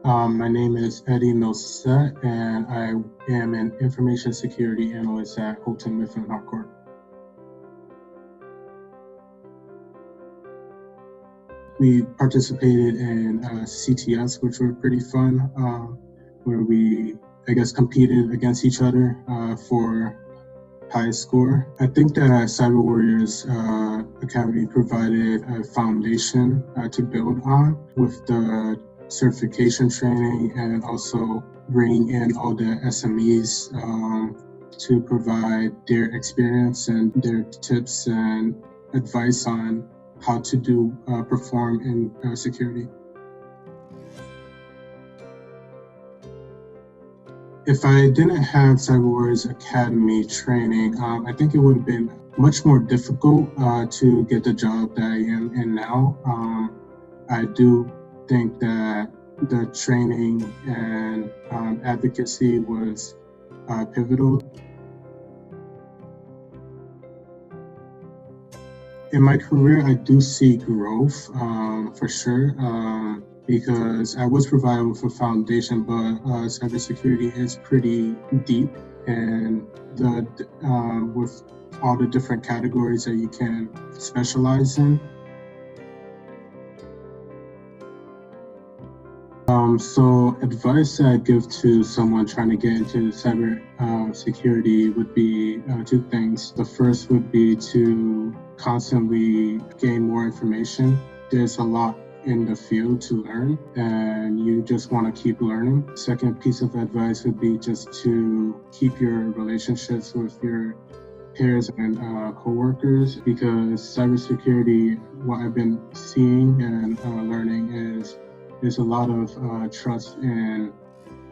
My name is Eddy Milcette, and I am an information security analyst at Houghton, Mifflin, Harcourt. We participated in CTS, which were pretty fun, where we, competed against each other for highest score. I think that CyberWarrior's Academy provided a foundation to build on with the certification training and also bringing in all the SMEs to provide their experience and their tips and advice on how to perform in security. If I didn't have CyberWarrior's Academy training, I think it would have been much more difficult to get the job that I am in now. I do think that the training and advocacy was pivotal. In my career, I do see growth for sure, because I was provided with a foundation, but cybersecurity is pretty deep, and with all the different categories that you can specialize in. So advice that I give to someone trying to get into cyber security would be two things. The first would be to constantly gain more information. There's a lot in the field to learn, and you just want to keep learning. Second piece of advice would be just to keep your relationships with your peers and coworkers, because cybersecurity, what I've been seeing and learning is there's a lot of trust in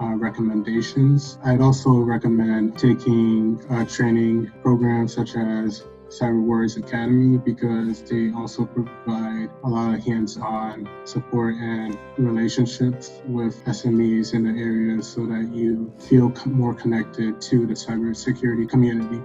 recommendations. I'd also recommend taking training programs such as CyberWarrior's Academy, because they also provide a lot of hands-on support and relationships with SMEs in the area so that you feel more connected to the cybersecurity community.